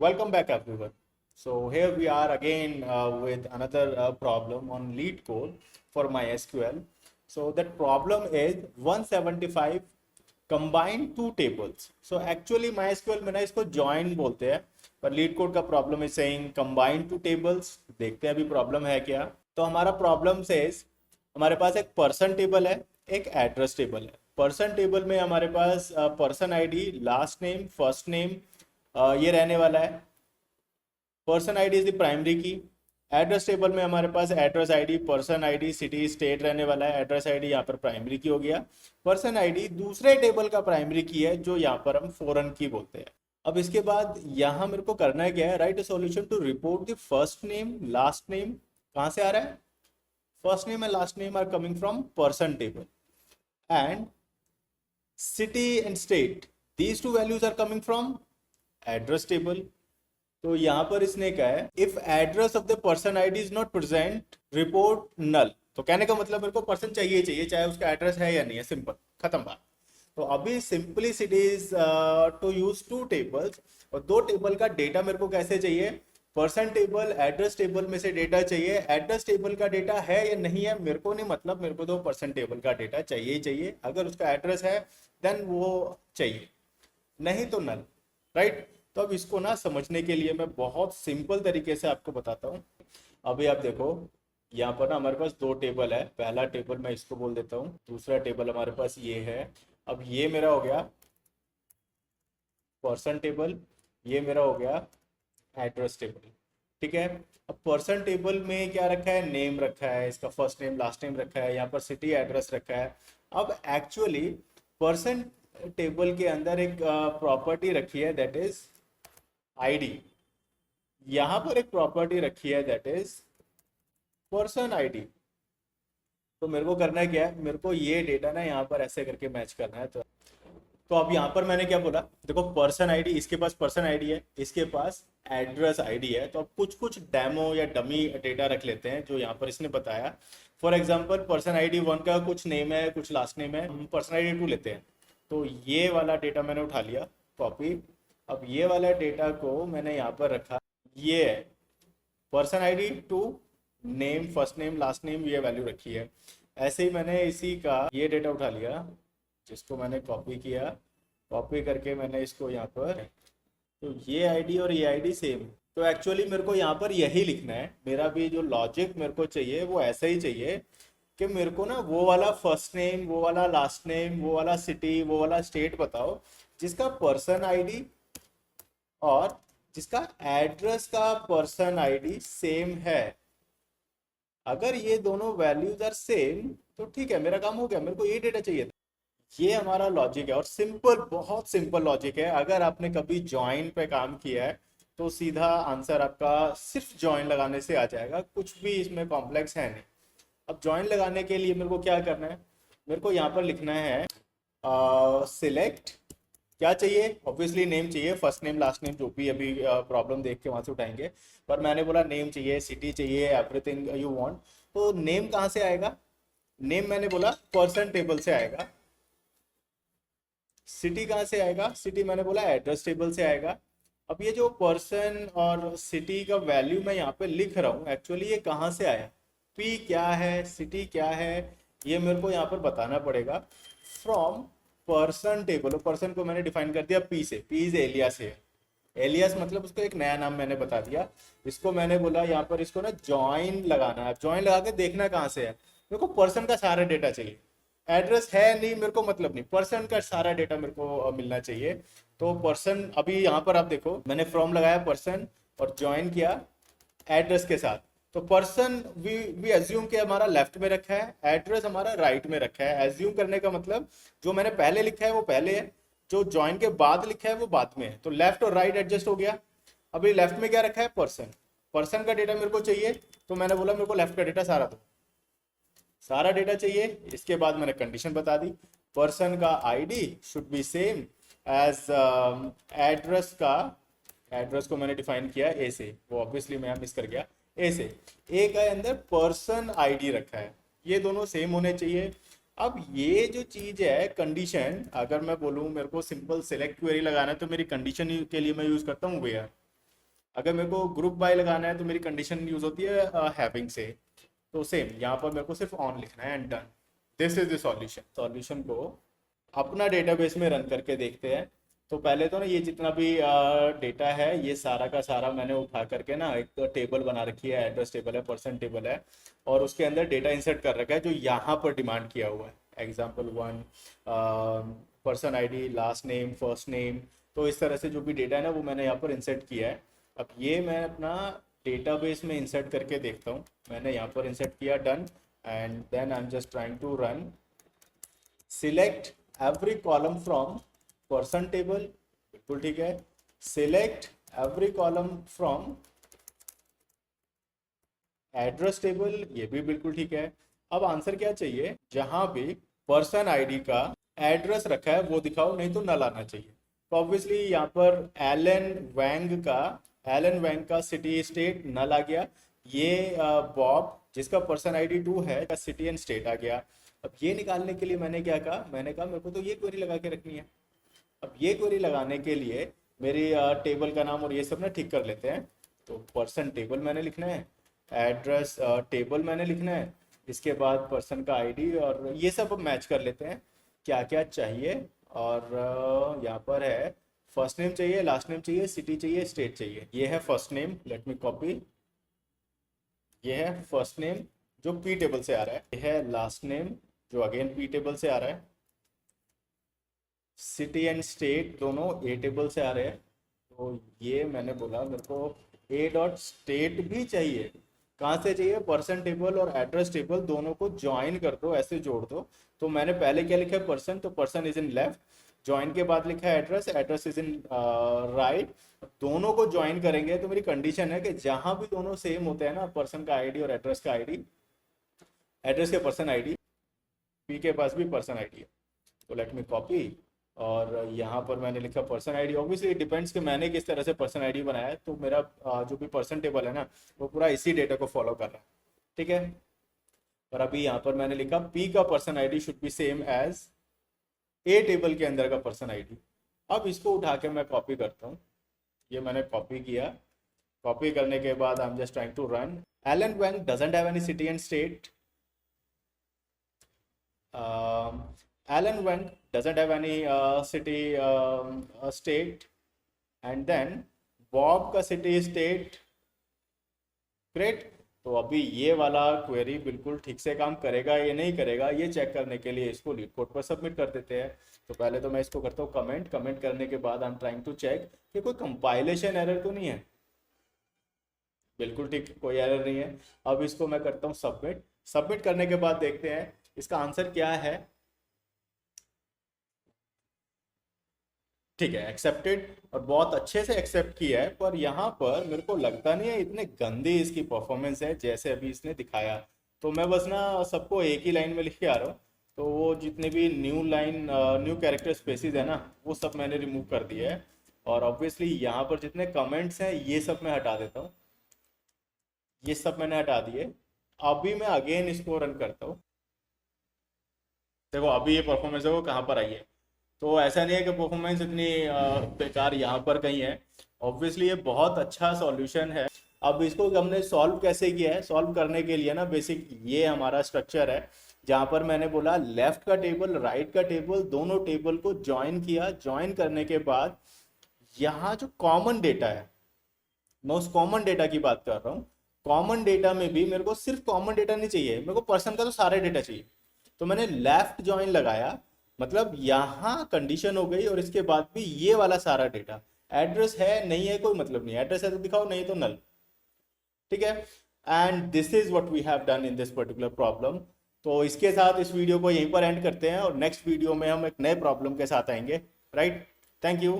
Welcome back, everyone. So here we are again with another problem on lead code for MySQL. So that problem is 175 combine two tables. So actually MySQL में ना इसको join बोलते हैं, पर lead code का problem is saying combine two tables. देखते हैं अभी problem है क्या. तो हमारा problem says हमारे पास एक पर्सन टेबल है, एक एड्रेस टेबल है. पर्सन टेबल में हमारे पास person ID, last name, first name ये रहने वाला है. Person ID is the primary key. Address table में हमारे पास address ID, person ID, city, state रहने वाला है. एड्रेस आईडी यहाँ पर प्राइमरी की हो गया. पर्सन आईडी दूसरे टेबल का प्राइमरी की है जो यहाँ पर हम फॉरेन की बोलते हैं. अब इसके बाद यहाँ मेरे को करना है क्या है, write a solution to report the first name, last name. कहाँ से आ रहा है? First name and last name are coming from person table and city and state, these two values are coming from address table. तो यहाँ पर इसने कहा है if address of the person ID is not present report null. तो कहने का मतलब मेरे को पर्सन चाहिए चाहिए, चाहे उसका एड्रेस है या नहीं है. सिंपल, खत्म बात. तो अभी simplicity is to use two tables, और दो टेबल का डेटा मेरे को कैसे चाहिए? पर्सन टेबल, एड्रेस टेबल में से डेटा चाहिए. एड्रेस टेबल का डेटा है या नहीं है मेरे को नहीं मतलब, मेरे को तो पर्सन टेबल का डेटा चाहिए ही चाहिए. अगर उसका एड्रेस है देन वो चाहिए, नहीं तो नल, राइट. तो अब इसको ना समझने के लिए मैं बहुत सिंपल तरीके से आपको बताता हूँ. अभी आप देखो यहाँ पर ना हमारे पास दो टेबल है. पहला टेबल मैं इसको बोल देता हूँ, दूसरा टेबल हमारे पास ये है. अब ये मेरा हो गया पर्सन टेबल, ये मेरा हो गया एड्रेस टेबल. ठीक है. अब पर्सन टेबल में क्या रखा है? नेम रखा है, इसका फर्स्ट नेम, लास्ट नेम रखा है, यहाँ पर सिटी, एड्रेस रखा है. अब एक्चुअली पर्सन टेबल के अंदर एक प्रॉपर्टी रखी है दैट इज आईडी. यहाँ पर एक प्रॉपर्टी रखी है दैट इज पर्सन आईडी. तो मेरे को करना है क्या है, मेरे को ये डेटा ना यहाँ पर ऐसे करके मैच करना है. तो अब यहाँ पर मैंने क्या बोला, देखो पर्सन आईडी, इसके पास पर्सन आईडी है, इसके पास एड्रेस आईडी है. तो अब कुछ कुछ डेमो या डमी डेटा रख लेते हैं जो यहाँ पर इसने बताया. फॉर एग्जांपल पर्सन आईडी 1 का कुछ नेम है, कुछ लास्ट नेम है. हम पर्सन आईडी 2 लेते हैं. तो ये वाला डेटा मैंने उठा लिया, कॉपी. अब ये वाला डेटा को मैंने यहाँ पर रखा. ये है person ID 2, name, first name, last name, ये वैल्यू रखी है. ऐसे ही मैंने इसी का ये डेटा उठा लिया जिसको मैंने कॉपी किया. कॉपी करके मैंने इसको यहाँ पर, तो ये आईडी और ये आईडी सेम. तो एक्चुअली मेरे को यहाँ पर यही लिखना है. मेरा भी जो लॉजिक मेरे को चाहिए वो ऐसा ही चाहिए कि मेरे को ना वो वाला फर्स्ट नेम, वो वाला लास्ट नेम, वो वाला सिटी, वो वाला स्टेट बताओ जिसका पर्सन आईडी और जिसका एड्रेस का पर्सन आईडी सेम है. अगर ये दोनों वैल्यूज आर सेम तो ठीक है, मेरा काम हो गया. मेरे को ये डेटा चाहिए था. ये हमारा लॉजिक है और सिंपल, बहुत सिंपल लॉजिक है. अगर आपने कभी जॉइन पे काम किया है तो सीधा आंसर आपका सिर्फ जॉइन लगाने से आ जाएगा. कुछ भी इसमें कॉम्प्लेक्स है नहीं. अब जॉइन लगाने के लिए मेरे को क्या करना है, मेरे को यहाँ पर लिखना है सिलेक्ट. क्या चाहिए? ऑब्वियसली नेम चाहिए, फर्स्ट नेम, लास्ट नेम, जो भी अभी प्रॉब्लम देख के वहाँ से उठाएंगे. पर मैंने बोला नेम चाहिए, सिटी चाहिए, एवरीथिंग यू वांट. तो नेम कहाँ से आएगा? नेम मैंने बोला पर्सन टेबल से आएगा. सिटी कहाँ से आएगा? सिटी मैंने बोला एड्रेस टेबल से आएगा. अब ये जो पर्सन और सिटी का वैल्यू मैं यहाँ पे लिख रहा हूँ, एक्चुअली ये कहाँ से आया? पी क्या है, सिटी क्या है, ये मेरे को यहाँ पर बताना पड़ेगा. From person table. पर्सन को मैंने डिफाइन कर दिया पी से. पी इज एलियास है. एलियास मतलब उसको एक नया नाम मैंने बता दिया. इसको मैंने बोला यहाँ पर इसको ना जॉइन लगाना है. जॉइन लगा के देखना कहाँ से है. मेरे को पर्सन का सारा डेटा चाहिए. एड्रेस है नहीं मेरे को मतलब नहीं, पर्सन का सारा डेटा मेरे को मिलना चाहिए. तो पर्सन, अभी यहाँ पर आप देखो मैंने फ्रॉम लगाया पर्सन और ज्वाइन किया एड्रेस के साथ. तो पर्सन वी एज्यूम के हमारा लेफ्ट में रखा है, एड्रेस हमारा राइट में रखा है. एज्यूम करने का मतलब जो मैंने पहले लिखा है वो पहले है, जो ज्वाइन के बाद लिखा है वो बाद में है. तो लेफ्ट और राइट एडजस्ट हो गया. अभी लेफ्ट में क्या रखा है? पर्सन. पर्सन का डेटा मेरे को चाहिए, तो मैंने बोला मेरे को लेफ्ट का डेटा सारा दो. सारा डेटा चाहिए. इसके बाद मैंने कंडीशन बता दी, पर्सन का ID should be same as address का. एड्रेस को मैंने डिफाइन किया ए से, वो ऑब्वियसली मैं मिस कर गया. ए से ए का अंदर पर्सन आईडी रखा है, ये दोनों सेम होने चाहिए. अब ये जो चीज है कंडीशन, अगर मैं बोलूँ मेरे को सिंपल सेलेक्ट क्वेरी लगाना है तो मेरी कंडीशन के लिए मैं यूज करता हूँ वेयर. अगर मेरे को ग्रुप बाय लगाना है तो मेरी कंडीशन यूज होती है हैविंग से। तो सेम यहाँ पर मेरे को सिर्फ ऑन लिखना है and done. This is the solution. Solution को अपना डेटाबेस में रन करके देखते हैं। तो पहले तो ना ये जितना भी डेटा है ये सारा का सारा मैंने उठा करके ना एक टेबल बना रखी है, एड्रेस टेबल है, पर्सन टेबल है, और उसके अंदर डेटा इंसर्ट कर रखा है जो यहाँ पर डिमांड किया हुआ है। Example 1, person ID, last name, first name. तो इस तरह से जो भी डेटा है ना वो मैंने यहाँ पर इंसर्ट किया है। अब ये मैं अपना डेटाबेस में इंसर्ट करके देखता हूँ। मैंने यहाँ पर इंसर्ट किया, done, and then I am just trying to run. Select every column from person table, बिल्कुल ठीक है। Select every column from address table, ये भी बिल्कुल ठीक है। अब आंसर क्या चाहिए, जहां भी पर्सन आईडी का एड्रेस रखा है वो दिखाओ, नहीं तो नल आना चाहिए। तो ऑब्वियसली यहाँ पर एलन वैंग का सिटी स्टेट नल आ गया। ये बॉब जिसका पर्सन आईडी 2 है का सिटी एंड स्टेट आ गया। अब ये निकालने के लिए मैंने क्या कहा, मैंने कहा मेरे को तो ये क्वेरी लगा के रखनी है। अब ये क्वेरी लगाने के लिए मेरी टेबल का नाम और ये सब ना ठीक कर लेते हैं। तो पर्सन टेबल मैंने लिखना है, एड्रेस टेबल मैंने लिखना है, इसके बाद पर्सन का आईडी, और ये सब मैच कर लेते हैं क्या क्या चाहिए। और यहाँ पर है फर्स्ट नेम चाहिए, लास्ट नेम चाहिए, सिटी चाहिए, स्टेट चाहिए। ये है first name, let me copy. ये है फर्स्ट नेम जो पी टेबल से आ रहा है। ये है लास्ट नेम जो अगेन पी टेबल से आ रहा है। सिटी एंड स्टेट दोनों ए टेबल से आ रहे हैं। तो ये मैंने बोला मेरे को ए डॉट स्टेट भी चाहिए। कहाँ से चाहिए, पर्सन टेबल और एड्रेस टेबल दोनों को ज्वाइन कर दो, ऐसे जोड़ दो। तो मैंने पहले क्या लिखा है, पर्सन, तो person is in left, join के बाद लिखा है address, address is in right. दोनों को ज्वाइन करेंगे तो मेरी कंडीशन है कि जहां भी दोनों सेम होते हैं ना, पर्सन का आईडी और एड्रेस का आईडी, एड्रेस के पर्सन आईडी, पी के पास भी पर्सन आईडी है। तो लेट मी कॉपी, और यहाँ पर मैंने लिखा पर्सन आईडी। ऑब्वियसली डिपेंड्स कि मैंने किस तरह से पर्सन आईडी बनाया है। तो मेरा जो भी पर्सन टेबल है ना वो पूरा इसी डेटा को फॉलो कर रहा है, ठीक है। और अभी यहाँ पर मैंने लिखा पी का person ID should be same as A table के अंदर का पर्सन आईडी। अब इसको उठा के मैं कॉपी करता हूँ। ये मैंने कॉपी किया। कॉपी करने के बाद I am just trying to run. Alan Wang doesn't have any city and state. Alan Wang doesn't have any city state, and then Bob का city state, great। तो अभी ये वाला क्वेरी बिल्कुल ठीक से काम करेगा या नहीं करेगा ये चेक करने के लिए इसको लीड कोड पर सबमिट कर देते हैं। तो पहले तो मैं इसको करता हूँ कमेंट करने के बाद I am trying to check कि कोई कंपाइलेशन एरर तो नहीं है। बिल्कुल ठीक, कोई एरर नहीं है। अब इसको मैं करता हूँ सबमिट करने के बाद देखते हैं इसका आंसर क्या है। ठीक है, एक्सेप्टेड, और बहुत अच्छे से एक्सेप्ट किया है। पर यहाँ पर मेरे को लगता नहीं है इतने गंदी इसकी परफॉर्मेंस है जैसे अभी इसने दिखाया। तो मैं बस ना सबको एक ही लाइन में लिख के आ रहा हूँ। तो वो जितने भी न्यू कैरेक्टर स्पेसिस है ना वो सब मैंने रिमूव कर दिया है। और ऑब्वियसली यहाँ पर जितने कमेंट्स हैं ये सब मैं हटा देता हूँ, ये सब मैंने हटा दिए। अभी मैं अगेन इसको रन करता हूँ। देखो अभी ये परफॉर्मेंस है वो कहाँ पर आई है। तो ऐसा नहीं है कि परफॉर्मेंस इतनी बेकार यहाँ पर कहीं है। ऑब्वियसली ये बहुत अच्छा सॉल्यूशन है। अब इसको हमने सॉल्व कैसे किया है, सॉल्व करने के लिए ना बेसिक ये हमारा स्ट्रक्चर है जहाँ पर मैंने बोला लेफ्ट का टेबल राइट का टेबल दोनों टेबल को ज्वाइन किया। ज्वाइन करने के बाद यहाँ जो कॉमन डेटा है मैं उस कॉमन डेटा की बात कर रहा हूँ। कॉमन डेटा में भी मेरे को सिर्फ कॉमन डेटा नहीं चाहिए, मेरे को पर्सन का तो सारे डेटा चाहिए। तो मैंने लेफ्ट ज्वाइन लगाया, मतलब यहाँ कंडीशन हो गई और इसके बाद भी ये वाला सारा डेटा। एड्रेस है नहीं है कोई मतलब नहीं, एड्रेस है तो दिखाओ नहीं तो नल, ठीक है। And this is what we have done in this particular problem. तो इसके साथ इस वीडियो को यहीं पर एंड करते हैं और नेक्स्ट वीडियो में हम एक नए प्रॉब्लम के साथ आएंगे, राइट। Thank you.